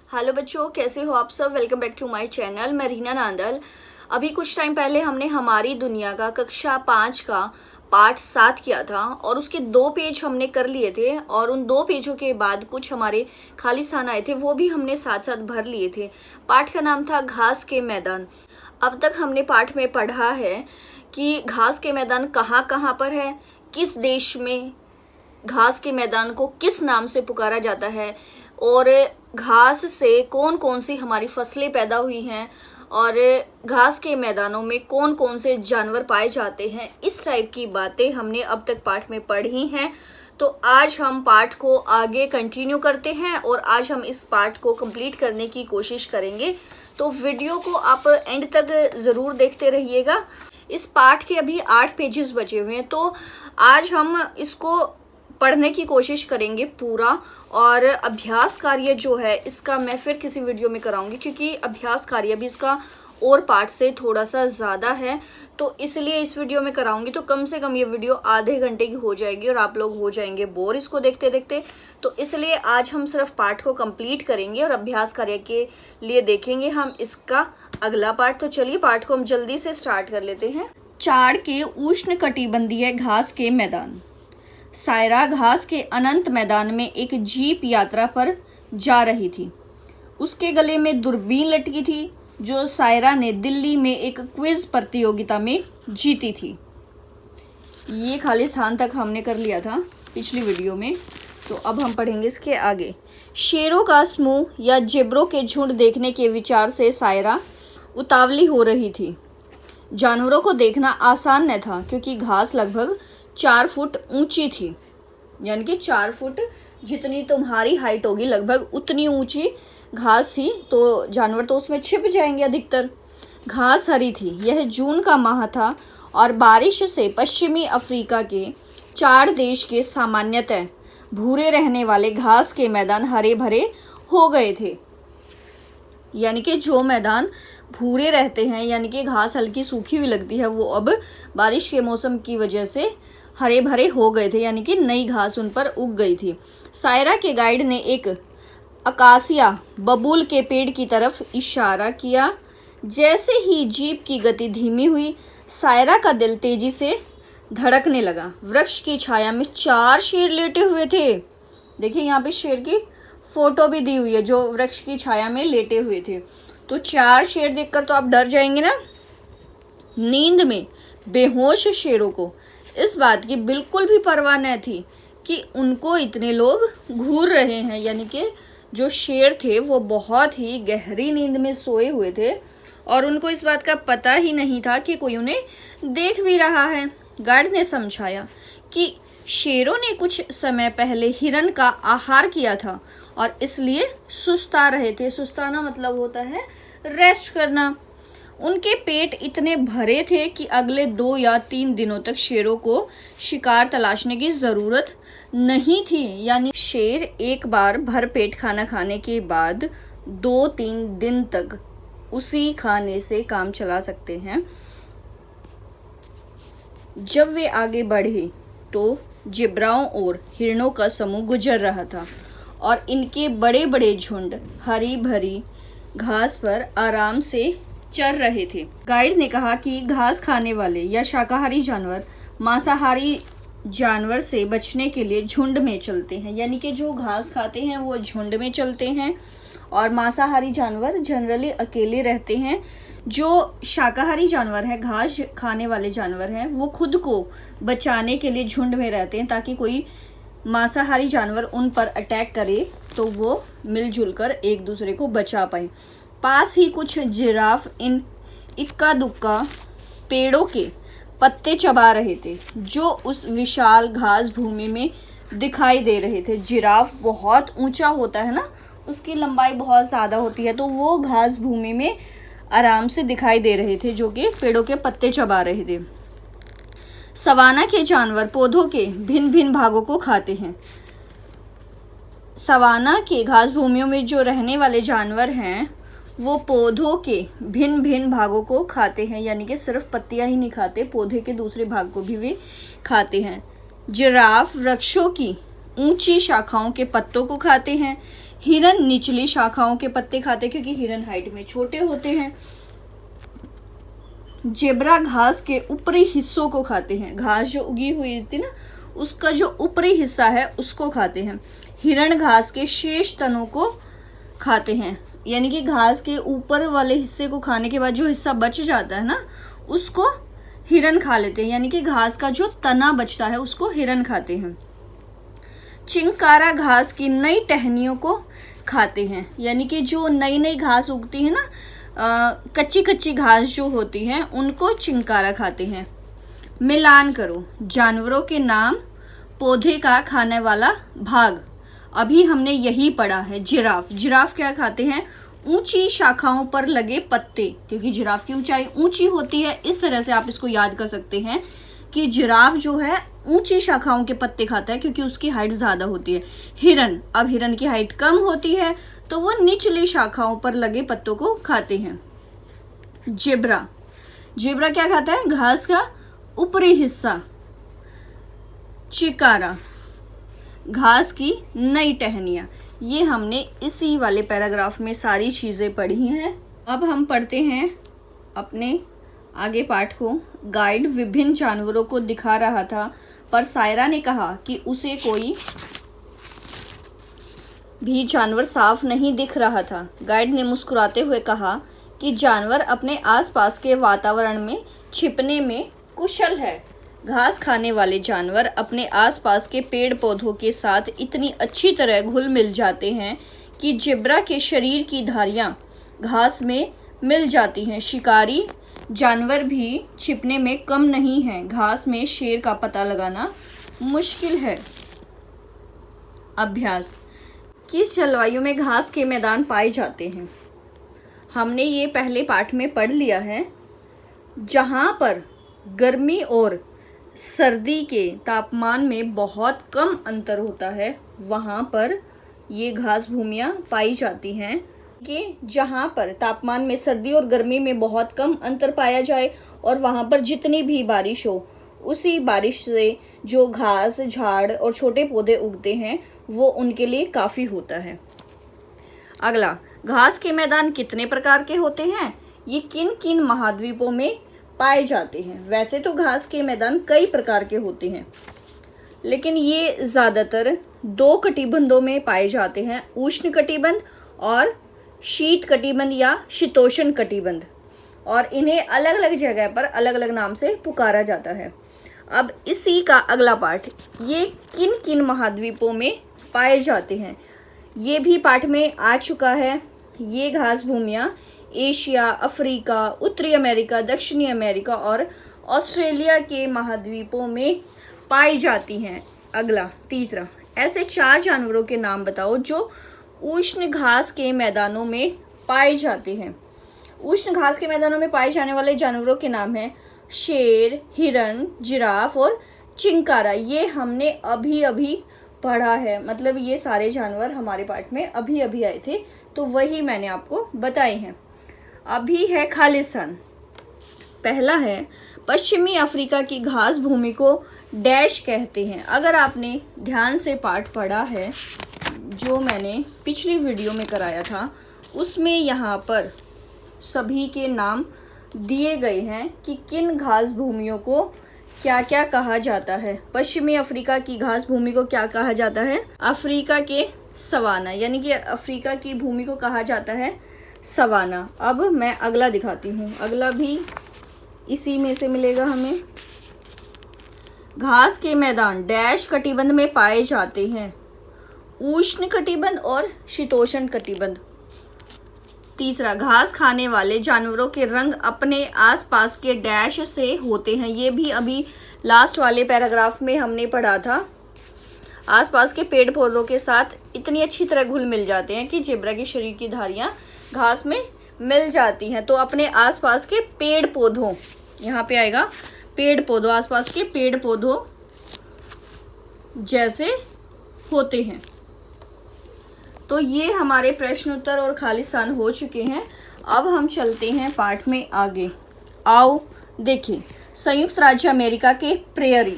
Hello बच्चों, कैसे हो आप सब। Welcome back to my channel. मैं रीना नांदल। अभी कुछ टाइम पहले हमने हमारी दुनिया का कक्षा 5 का पार्ट 7 किया था और उसके 2 पेज हमने कर लिए थे और उन 2 पेजों के बाद कुछ हमारे खाली स्थान आए थे, वो भी हमने साथ साथ भर लिए थे। पाठ का नाम था घास के मैदान। अब तक हमने पाठ में पढ़ा है कि घास के मैदान कहाँ कहाँ पर है, किस देश में घास के मैदान को किस नाम से पुकारा जाता है और घास से कौन कौन सी हमारी फसलें पैदा हुई हैं और घास के मैदानों में कौन कौन से जानवर पाए जाते हैं। इस टाइप की बातें हमने अब तक पाठ में पढ़ी हैं। तो आज हम पाठ को आगे कंटिन्यू करते हैं और आज हम इस पाठ को कंप्लीट करने की कोशिश करेंगे। तो वीडियो को आप एंड तक ज़रूर देखते रहिएगा। इस पाठ के अभी 8 पेजेस बचे हुए हैं, तो आज हम इसको पढ़ने की कोशिश करेंगे पूरा। और अभ्यास कार्य जो है इसका मैं फिर किसी वीडियो में कराऊंगी, क्योंकि अभ्यास कार्य भी इसका और पार्ट से थोड़ा सा ज़्यादा है, तो इसलिए इस वीडियो में कराऊंगी। तो कम से कम ये वीडियो आधे घंटे की हो जाएगी और आप लोग हो जाएंगे बोर इसको देखते देखते। तो इसलिए आज हम सिर्फ पाठ को कंप्लीट करेंगे और अभ्यास कार्य के लिए देखेंगे हम इसका अगला पार्ट। तो चलिए पाठ को हम जल्दी से स्टार्ट कर लेते हैं। चाड़ के उष्ण कटिबंधीय घास के मैदान। सायरा घास के अनंत मैदान में एक जीप यात्रा पर जा रही थी। उसके गले में दूरबीन लटकी थी जो सायरा ने दिल्ली में एक क्विज प्रतियोगिता में जीती थी। ये खाली स्थान तक हमने कर लिया था पिछली वीडियो में, तो अब हम पढ़ेंगे इसके आगे। शेरों का समूह या जेबरों के झुंड देखने के विचार से सायरा उतावली हो रही थी। जानवरों को देखना आसान न था क्योंकि घास लगभग 4 फुट ऊंची थी, यानी कि 4 फुट जितनी तुम्हारी हाइट होगी लगभग उतनी ऊंची घास थी, तो जानवर तो उसमें छिप जाएंगे अधिकतर। घास हरी थी। यह जून का माह था और बारिश से पश्चिमी अफ्रीका के 4 देश के सामान्यतः भूरे रहने वाले घास के मैदान हरे भरे हो गए थे। यानी कि जो मैदान भूरे रहते हैं, यानी कि घास हल्की सूखी हुई लगती है, वो अब बारिश के मौसम की वजह से हरे भरे हो गए थे, यानी कि नई घास उन पर उग गई थी। सायरा के गाइड ने एक अकासिया बबूल के पेड़ की तरफ इशारा किया। जैसे ही जीप की गति धीमी हुई, सायरा का दिल तेजी से धड़कने लगा। वृक्ष की छाया में 4 शेर लेटे हुए थे। देखिए यहाँ पे शेर की फोटो भी दी हुई है जो वृक्ष की छाया में लेटे हुए थे। तो 4 शेर देखकर तो आप डर जाएंगे ना। नींद में बेहोश शेरों को इस बात की बिल्कुल भी परवाह न थी कि उनको इतने लोग घूर रहे हैं, यानी कि जो शेर थे वो बहुत ही गहरी नींद में सोए हुए थे और उनको इस बात का पता ही नहीं था कि कोई उन्हें देख भी रहा है। गार्ड ने समझाया कि शेरों ने कुछ समय पहले हिरन का आहार किया था और इसलिए सुस्ता रहे थे। सुस्ताना मतलब होता है रेस्ट करना। उनके पेट इतने भरे थे कि अगले 2 या 3 दिनों तक शेरों को शिकार तलाशने की ज़रूरत नहीं थी। यानी शेर एक बार भर पेट खाना खाने के बाद 2-3 दिन तक उसी खाने से काम चला सकते हैं। जब वे आगे बढ़े तो जिब्राओं और हिरणों का समूह गुजर रहा था और इनके बड़े बड़े झुंड हरी भरी घास पर आराम से चर रहे थे। गाइड ने कहा कि घास खाने वाले या शाकाहारी जानवर मांसाहारी जानवर से बचने के लिए झुंड में चलते हैं, यानी कि जो घास खाते हैं वो झुंड में चलते हैं और मांसाहारी जानवर जनरली अकेले रहते हैं। जो शाकाहारी जानवर है, घास खाने वाले जानवर हैं, वो खुद को बचाने के लिए झुंड में रहते हैं ताकि कोई मांसाहारी जानवर उन पर अटैक करे तो वो मिलजुल कर एक दूसरे को बचा पाए। पास ही कुछ जिराफ इन इक्का दुक्का पेड़ों के पत्ते चबा रहे थे जो उस विशाल घास भूमि में दिखाई दे रहे थे। जिराफ बहुत ऊंचा होता है ना, उसकी लंबाई बहुत ज़्यादा होती है, तो वो घास भूमि में आराम से दिखाई दे रहे थे जो कि पेड़ों के पत्ते चबा रहे थे। सवाना के जानवर पौधों के भिन्न भिन्न भागों को खाते हैं। सवाना के घास भूमियों में जो रहने वाले जानवर हैं वो पौधों के भिन्न भिन्न भागों को खाते हैं, यानी कि सिर्फ पत्तियां ही नहीं खाते, पौधे के दूसरे भाग को भी वे खाते हैं। जिराफ वृक्षों की ऊंची शाखाओं के पत्तों को खाते हैं। हिरन निचली शाखाओं के पत्ते खाते हैं क्योंकि हिरन हाइट में छोटे होते हैं। जेब्रा घास के ऊपरी हिस्सों को खाते हैं, घास जो उगी हुई थी ना उसका जो ऊपरी हिस्सा है उसको खाते हैं। हिरण घास के शेष तनों को खाते हैं, यानी कि घास के ऊपर वाले हिस्से को खाने के बाद जो हिस्सा बच जाता है ना उसको हिरन खा लेते हैं, यानी कि घास का जो तना बचता है उसको हिरन खाते हैं। चिंकारा घास की नई टहनियों को खाते हैं, यानी कि जो नई नई घास उगती है ना, कच्ची कच्ची घास जो होती है उनको चिंकारा खाते हैं। मिलान करो जानवरों के नाम, पौधे का खाने वाला भाग। अभी हमने यही पढ़ा है। जिराफ, जिराफ क्या खाते हैं? ऊंची शाखाओं पर लगे पत्ते, क्योंकि जिराफ की ऊंचाई ऊंची होती है। इस तरह से आप इसको याद कर सकते हैं कि जिराफ जो है ऊंची शाखाओं के पत्ते खाता है क्योंकि उसकी हाइट ज्यादा होती है। हिरन, अब हिरन की हाइट कम होती है तो वो निचली शाखाओं पर लगे पत्तों को खाते हैं। जेब्रा, जेब्रा क्या खाता है? घास का ऊपरी हिस्सा। चिकारा, घास की नई टहनियां। ये हमने इसी वाले पैराग्राफ में सारी चीजें पढ़ी हैं। अब हम पढ़ते हैं अपने आगे पाठ को। गाइड विभिन्न जानवरों को दिखा रहा था पर सायरा ने कहा कि उसे कोई भी जानवर साफ नहीं दिख रहा था। गाइड ने मुस्कुराते हुए कहा कि जानवर अपने आसपास के वातावरण में छिपने में कुशल है। घास खाने वाले जानवर अपने आसपास के पेड़ पौधों के साथ इतनी अच्छी तरह घुल मिल जाते हैं कि जेब्रा के शरीर की धारियां घास में मिल जाती हैं। शिकारी जानवर भी छिपने में कम नहीं हैं। घास में शेर का पता लगाना मुश्किल है। अभ्यास, किस जलवायु में घास के मैदान पाए जाते हैं? हमने ये पहले पाठ में पढ़ लिया है। जहाँ पर गर्मी और सर्दी के तापमान में बहुत कम अंतर होता है वहाँ पर ये घास भूमियाँ पाई जाती हैं। कि जहाँ पर तापमान में सर्दी और गर्मी में बहुत कम अंतर पाया जाए और वहाँ पर जितनी भी बारिश हो उसी बारिश से जो घास, झाड़ और छोटे पौधे उगते हैं वो उनके लिए काफ़ी होता है। अगला, घास के मैदान कितने प्रकार के होते हैं? ये किन किन महाद्वीपों में पाए जाते हैं? वैसे तो घास के मैदान कई प्रकार के होते हैं लेकिन ये ज़्यादातर 2 कटिबंधों में पाए जाते हैं, उष्ण कटिबंध और शीत कटिबंध या शीतोष्ण कटिबंध, और इन्हें अलग अलग जगह पर अलग अलग नाम से पुकारा जाता है। अब इसी का अगला पाठ, ये किन किन महाद्वीपों में पाए जाते हैं, ये भी पाठ में आ चुका है। ये घास भूमियाँ एशिया, अफ्रीका, उत्तरी अमेरिका, दक्षिणी अमेरिका और ऑस्ट्रेलिया के महाद्वीपों में पाई जाती हैं। अगला, तीसरा, ऐसे 4 जानवरों के नाम बताओ जो उष्ण घास के मैदानों में पाए जाते हैं। उष्ण घास के मैदानों में पाए जाने वाले जानवरों के नाम हैं शेर, हिरन, जिराफ और चिंकारा। ये हमने अभी अभी पढ़ा है, मतलब ये सारे जानवर हमारे पाठ में अभी अभी आए थे तो वही मैंने आपको बताए हैं। अभी है खालिस्तान। पहला है पश्चिमी अफ्रीका की घास भूमि को डैश कहते हैं। अगर आपने ध्यान से पाठ पढ़ा है जो मैंने पिछली वीडियो में कराया था उसमें यहाँ पर सभी के नाम दिए गए हैं कि किन घास भूमियों को क्या क्या कहा जाता है। पश्चिमी अफ्रीका की घास भूमि को क्या कहा जाता है? अफ्रीका के सवाना, यानी कि अफ्रीका की भूमि को कहा जाता है सवाना। अब मैं अगला दिखाती हूँ, अगला भी इसी में से मिलेगा हमें। घास के मैदान डैश कटिबंध में पाए जाते हैं, उष्ण कटिबंध और शीतोष्ण कटिबंध। तीसरा, घास खाने वाले जानवरों के रंग अपने आसपास के डैश से होते हैं। ये भी अभी लास्ट वाले पैराग्राफ में हमने पढ़ा था। आसपास के पेड़ पौधों के साथ इतनी अच्छी तरह घुल मिल जाते हैं कि जेब्रा के शरीर की धारियां घास में मिल जाती हैं। तो अपने आसपास के पेड़ पौधों, यहाँ पे आएगा पेड़ पौधों, आसपास के पेड़ पौधों जैसे होते हैं। तो ये हमारे प्रश्न उत्तर और खालिस्तान हो चुके हैं। अब हम चलते हैं पाठ में आगे। आओ देखें। संयुक्त राज्य अमेरिका के प्रेयरी।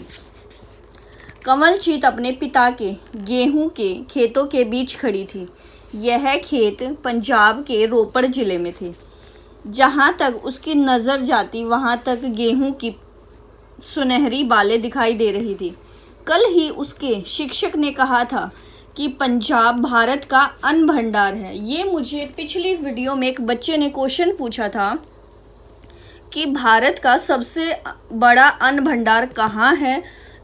कमलजीत अपने पिता के गेहूं के खेतों के बीच खड़ी थी। यह खेत पंजाब के रोपड़ जिले में थे। जहाँ तक उसकी नज़र जाती वहाँ तक गेहूं की सुनहरी बालें दिखाई दे रही थी। कल ही उसके शिक्षक ने कहा था कि पंजाब भारत का अन्न भंडार है। ये मुझे पिछली वीडियो में एक बच्चे ने क्वेश्चन पूछा था कि भारत का सबसे बड़ा अन्न भंडार कहाँ है।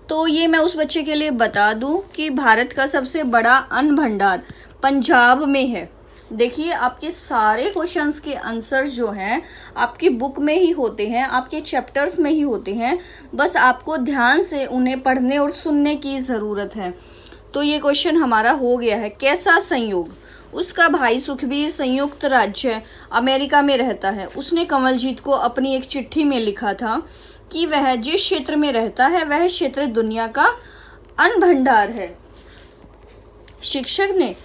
तो ये मैं उस बच्चे के लिए बता दूं कि भारत का सबसे बड़ा अन्न भंडार पंजाब में है। देखिए, आपके सारे क्वेश्चंस के आंसर्स जो हैं आपकी बुक में ही होते हैं, आपके चैप्टर्स में ही होते हैं। बस आपको ध्यान से उन्हें पढ़ने और सुनने की ज़रूरत है। तो ये क्वेश्चन हमारा हो गया है। कैसा संयोग? उसका भाई सुखबीर संयुक्त राज्य अमेरिका में रहता है। उसने कमलजीत को अपनी एक चिट्ठी में लिखा था कि वह जिस क्षेत्र में रहता है वह क्षेत्र दुनिया का अन्न भंडार है। शिक्षक ने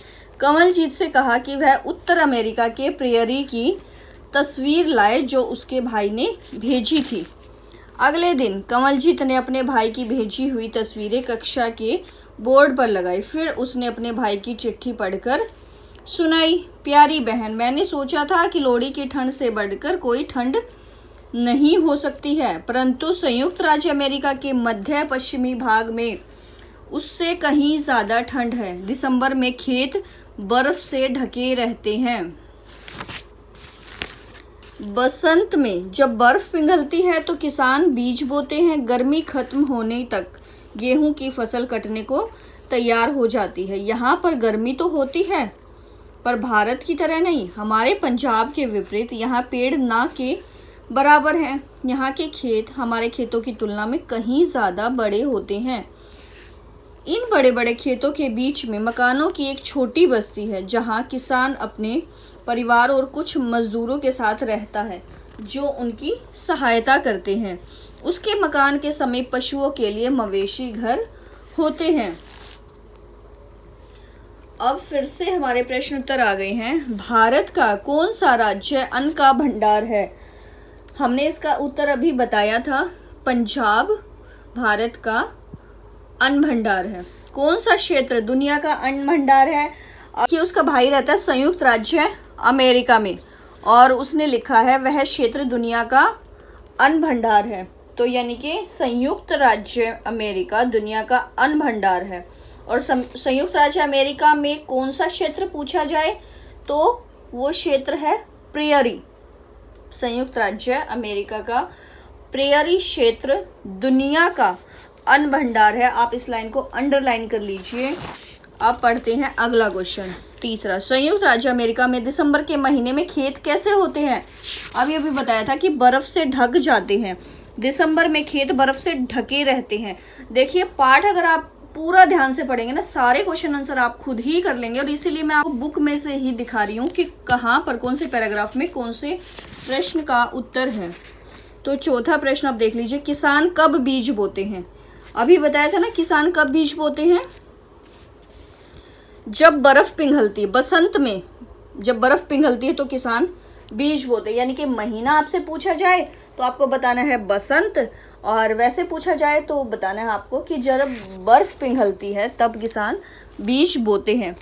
कमलजीत से कहा कि वह उत्तर अमेरिका के प्रेयरी की तस्वीर लाए जो उसके भाई ने भेजी थी। अगले दिन कमलजीत ने अपने भाई की भेजी हुई तस्वीरें कक्षा के बोर्ड पर लगाई। फिर उसने अपने भाई की चिट्ठी पढ़कर सुनाई। प्यारी बहन, मैंने सोचा था कि लोहड़ी की ठंड से बढ़कर कोई ठंड नहीं हो सकती है, परंतु संयुक्त राज्य अमेरिका के मध्य पश्चिमी भाग में उससे कहीं ज़्यादा ठंड है। दिसंबर में खेत बर्फ से ढके रहते हैं। बसंत में जब बर्फ पिघलती है तो किसान बीज बोते हैं। गर्मी खत्म होने तक गेहूं की फसल कटने को तैयार हो जाती है। यहाँ पर गर्मी तो होती है पर भारत की तरह नहीं। हमारे पंजाब के विपरीत यहाँ पेड़ ना के बराबर हैं। यहाँ के खेत हमारे खेतों की तुलना में कहीं ज़्यादा बड़े होते हैं। इन बड़े बड़े खेतों के बीच में मकानों की एक छोटी बस्ती है जहाँ किसान अपने परिवार और कुछ मजदूरों के साथ रहता है जो उनकी सहायता करते हैं। उसके मकान के समीप पशुओं के लिए मवेशी घर होते हैं। अब फिर से हमारे प्रश्न उत्तर आ गए हैं। भारत का कौन सा राज्य अन्न का भंडार है? हमने इसका उत्तर अभी बताया था। पंजाब भारत का अन्न भंडार है। कौन सा क्षेत्र दुनिया का अन्न भंडार है? कि उसका भाई रहता है संयुक्त राज्य अमेरिका में और उसने लिखा है वह क्षेत्र दुनिया का अन्न भंडार है। तो यानी कि संयुक्त राज्य अमेरिका दुनिया का अन्न भंडार है। और संयुक्त राज्य अमेरिका में कौन सा क्षेत्र पूछा जाए तो वो क्षेत्र है प्रेयरी। संयुक्त राज्य अमेरिका का प्रेयरी क्षेत्र दुनिया का अन्न भंडार है। आप इस लाइन को अंडरलाइन कर लीजिए। अब पढ़ते हैं अगला क्वेश्चन, तीसरा। संयुक्त राज्य अमेरिका में दिसंबर के महीने में खेत कैसे होते हैं? अभी बताया था कि बर्फ से ढक जाते हैं। दिसंबर में खेत बर्फ से ढके रहते हैं। देखिए, पाठ अगर आप पूरा ध्यान से पढ़ेंगे ना, सारे क्वेश्चन आंसर आप खुद ही कर लेंगे। और इसीलिए मैं आपको बुक में से ही दिखा रही हूँ कि कहाँ पर कौन से पैराग्राफ में कौन से प्रश्न का उत्तर है। तो चौथा प्रश्न आप देख लीजिए, किसान कब बीज बोते हैं? अभी बताया था ना किसान कब बीज बोते हैं? जब बर्फ पिघलती है, बसंत में जब बर्फ पिघलती है तो किसान बीज बोते। यानी कि महीना आपसे पूछा जाए तो आपको बताना है बसंत, और वैसे पूछा जाए तो बताना है आपको कि जब बर्फ पिघलती है तब किसान बीज बोते हैं।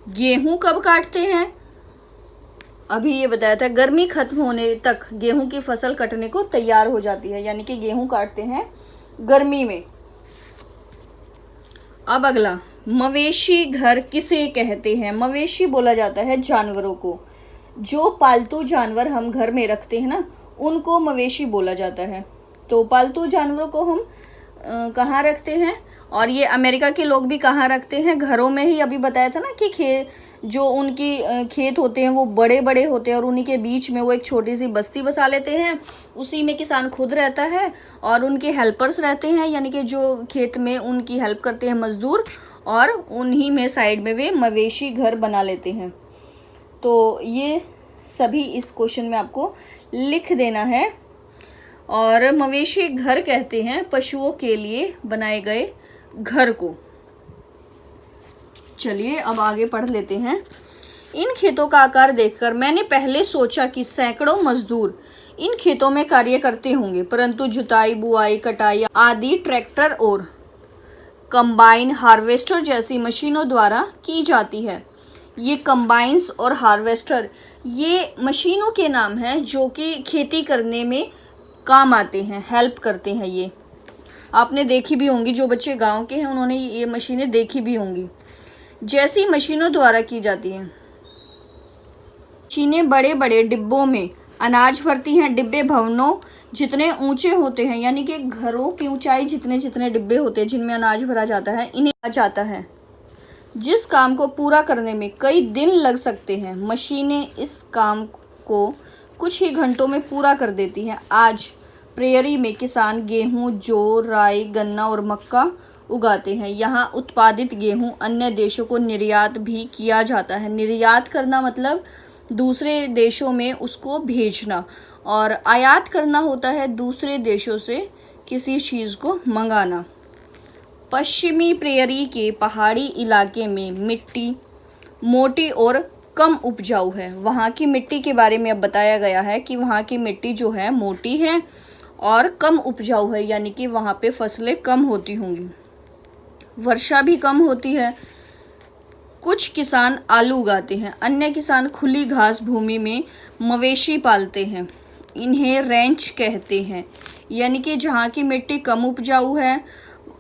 गेहूं कब काटते हैं? अभी ये बताया था गर्मी खत्म होने तक गेहूं की फसल कटने को तैयार हो जाती है। यानी कि गेहूं काटते हैं गर्मी में। अब अगला, मवेशी घर किसे कहते हैं? मवेशी बोला जाता है जानवरों को। जो पालतू जानवर हम घर में रखते हैं ना, उनको मवेशी बोला जाता है। तो पालतू जानवरों को हम कहाँ रखते हैं? और ये अमेरिका के लोग भी कहाँ रखते हैं? घरों में ही। अभी बताया था ना कि जो उनकी खेत होते हैं वो बड़े बड़े होते हैं और उन्हीं के बीच में वो एक छोटी सी बस्ती बसा लेते हैं। उसी में किसान खुद रहता है और उनके हेल्पर्स रहते हैं, यानी कि जो खेत में उनकी हेल्प करते हैं मजदूर, और उन्हीं में साइड में वे मवेशी घर बना लेते हैं। तो ये सभी इस क्वेश्चन में आपको लिख देना है। और मवेशी घर कहते हैं पशुओं के लिए बनाए गए घर को। चलिए अब आगे पढ़ लेते हैं। इन खेतों का आकार देखकर मैंने पहले सोचा कि सैकड़ों मजदूर इन खेतों में कार्य करते होंगे, परंतु जुताई, बुआई, कटाई आदि ट्रैक्टर और कंबाइन हार्वेस्टर जैसी मशीनों द्वारा की जाती है। ये कंबाइंस और हार्वेस्टर, ये मशीनों के नाम हैं जो कि खेती करने में काम आते हैं, हेल्प करते हैं। ये आपने देखी भी होंगी, जो बच्चे गांव के हैं उन्होंने ये मशीनें देखी भी होंगी। जैसी मशीनों द्वारा की जाती हैं। मशीनें बड़े बड़े डिब्बों में अनाज भरती हैं। डिब्बे भवनों जितने ऊंचे होते हैं, यानी कि घरों की ऊंचाई जितने जितने डिब्बे होते हैं जिनमें अनाज भरा जाता है, इन्हें कहा जाता है। जिस काम को पूरा करने में कई दिन लग सकते हैं, मशीनें इस काम को कुछ ही घंटों में पूरा कर देती हैं। आज प्रेयरी में किसान गेहूं, जौ, राई, गन्ना और मक्का उगाते हैं। यहाँ उत्पादित गेहूं अन्य देशों को निर्यात भी किया जाता है। निर्यात करना मतलब दूसरे देशों में उसको भेजना, और आयात करना होता है दूसरे देशों से किसी चीज़ को मंगाना। पश्चिमी प्रेयरी के पहाड़ी इलाके में मिट्टी मोटी और कम उपजाऊ है। वहाँ की मिट्टी के बारे में अब बताया गया है कि वहाँ की मिट्टी जो है मोटी है और कम उपजाऊ है, यानी कि वहाँ पे फसलें कम होती होंगी, वर्षा भी कम होती है। कुछ किसान आलू उगाते हैं, अन्य किसान खुली घास भूमि में मवेशी पालते हैं। इन्हें रेंच कहते हैं, यानी कि जहाँ की मिट्टी कम उपजाऊ है,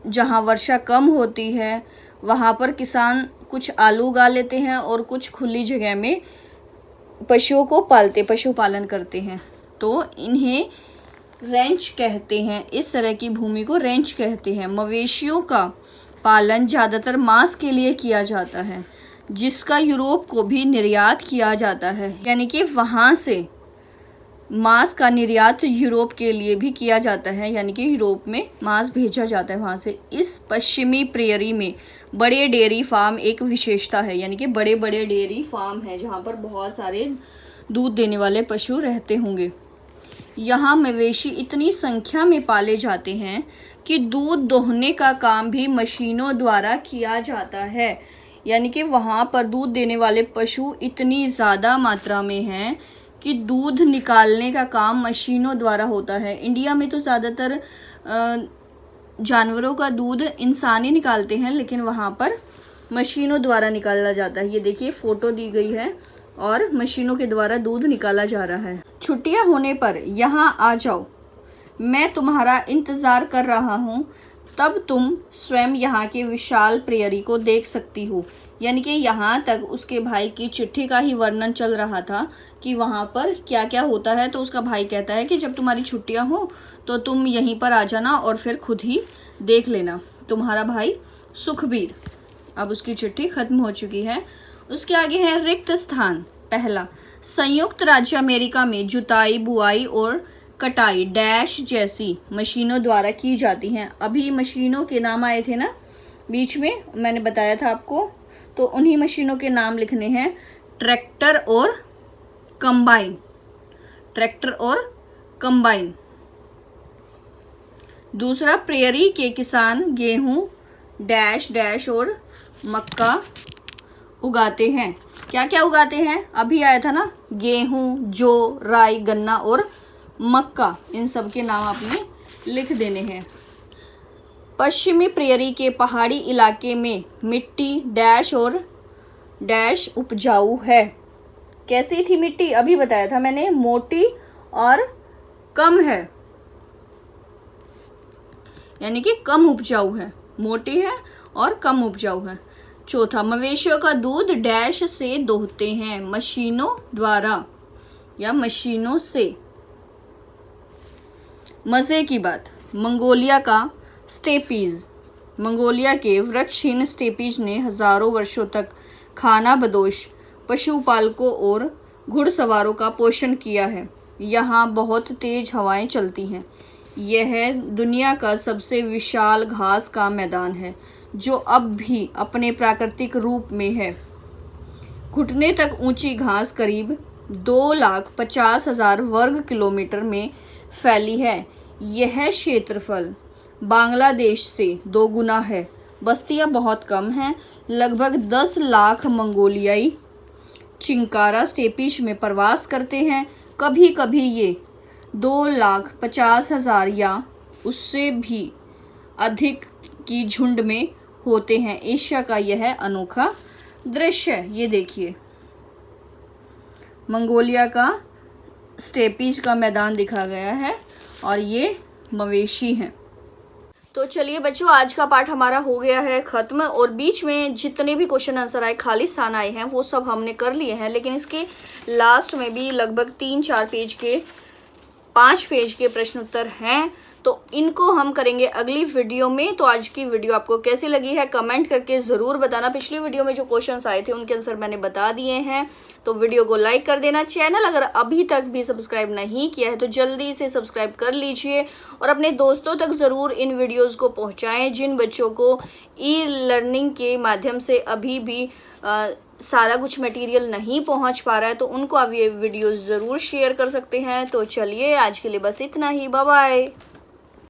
जहाँ वर्षा कम होती है, वहाँ पर किसान कुछ आलू उगा लेते हैं और कुछ खुली जगह में पशुओं को पशुपालन करते हैं, तो इन्हें रेंच कहते हैं। इस तरह की भूमि को रेंच कहते हैं। मवेशियों का पालन ज़्यादातर मांस के लिए किया जाता है, जिसका यूरोप को भी निर्यात किया जाता है, यानी कि वहाँ से मांस का निर्यात यूरोप के लिए भी किया जाता है, यानी कि यूरोप में मांस भेजा जाता है वहाँ से। इस पश्चिमी प्रेयरी में बड़े डेयरी फार्म एक विशेषता है, यानी कि बड़े बड़े डेयरी फार्म हैं जहाँ पर बहुत सारे दूध देने वाले पशु रहते होंगे। यहाँ मवेशी इतनी संख्या में पाले जाते हैं कि दूध दोहने का काम भी मशीनों द्वारा किया जाता है, यानी कि वहाँ पर दूध देने वाले पशु इतनी ज़्यादा मात्रा में हैं कि दूध निकालने का काम मशीनों द्वारा होता है। इंडिया में तो ज़्यादातर जानवरों का दूध इंसान ही निकालते हैं, लेकिन वहाँ पर मशीनों द्वारा निकाला जाता है। ये देखिए फ़ोटो दी गई है और मशीनों के द्वारा दूध निकाला जा रहा है। छुट्टियाँ होने पर यहाँ आ जाओ, मैं तुम्हारा इंतज़ार कर रहा हूँ, तब तुम स्वयं यहाँ के विशाल प्रेयरी को देख सकती हो। यानी कि यहाँ तक उसके भाई की चिट्ठी का ही वर्णन चल रहा था कि वहाँ पर क्या क्या होता है। तो उसका भाई कहता है कि जब तुम्हारी छुट्टियाँ हो तो तुम यहीं पर आ जाना और फिर खुद ही देख लेना। तुम्हारा भाई सुखबीर। अब उसकी चिट्ठी खत्म हो चुकी है। उसके आगे है रिक्त स्थान। पहला, संयुक्त राज्य अमेरिका में जुताई, बुआई और कटाई डैश जैसी मशीनों द्वारा की जाती हैं। अभी मशीनों के नाम आए थे ना बीच में, मैंने बताया था आपको, तो उन्हीं मशीनों के नाम लिखने हैं, ट्रैक्टर और कंबाइन। ट्रैक्टर और कंबाइन। दूसरा, प्रेयरी के किसान गेहूं डैश डैश और मक्का उगाते हैं। क्या क्या उगाते हैं? अभी आया था ना, गेहूं, जौ, राई, गन्ना और मक्का। इन सब के नाम आपने लिख देने हैं। पश्चिमी प्रेयरी के पहाड़ी इलाके में मिट्टी डैश और डैश उपजाऊ है। कैसी थी मिट्टी? अभी बताया था मैंने, मोटी और कम है, यानी कि कम उपजाऊ है, मोटी है और कम उपजाऊ है। चौथा, मवेशियों का दूध डैश से दोहते हैं, मशीनों द्वारा या मशीनों से। मज़े की बात, मंगोलिया का स्टेपीज। मंगोलिया के वृक्षहीन स्टेपीज ने हजारों वर्षों तक खानाबदोश पशुपालकों और घुड़सवारों का पोषण किया है। यहाँ बहुत तेज हवाएं चलती हैं। यह दुनिया का सबसे विशाल घास का मैदान है, जो अब भी अपने प्राकृतिक रूप में है। घुटने तक ऊंची घास करीब 2,50,000 वर्ग किलोमीटर में फैली है। यह क्षेत्रफल बांग्लादेश से 2 गुना है। बस्तियां बहुत कम हैं। लगभग 10 लाख मंगोलियाई चिंकारा स्टेपीज में प्रवास करते हैं। कभी कभी ये 2,50,000 या उससे भी अधिक की झुंड में होते हैं। एशिया का यह अनोखा दृश्य ये देखिए, मंगोलिया का स्टेपीज का मैदान दिखा गया है और ये मवेशी हैं। तो चलिए बच्चों, आज का पाठ हमारा हो गया है खत्म और बीच में जितने भी क्वेश्चन आंसर आए, खाली स्थान आए हैं, वो सब हमने कर लिए हैं। लेकिन इसके लास्ट में भी लगभग 3-4 पेज के 5 पेज के प्रश्न उत्तर हैं, तो इनको हम करेंगे अगली वीडियो में। तो आज की वीडियो आपको कैसी लगी है कमेंट करके ज़रूर बताना। पिछली वीडियो में जो क्वेश्चंस आए थे उनके आंसर मैंने बता दिए हैं। तो वीडियो को लाइक कर देना। चैनल अगर अभी तक भी सब्सक्राइब नहीं किया है तो जल्दी से सब्सक्राइब कर लीजिए और अपने दोस्तों तक ज़रूर इन वीडियोज़ को पहुँचाएँ जिन बच्चों को ई लर्निंग के माध्यम से अभी भी सारा कुछ मटेरियल नहीं पहुंच पा रहा है। तो उनको आप ये वीडियो ज़रूर शेयर कर सकते हैं। तो चलिए आज के लिए बस इतना ही, बाय बाय।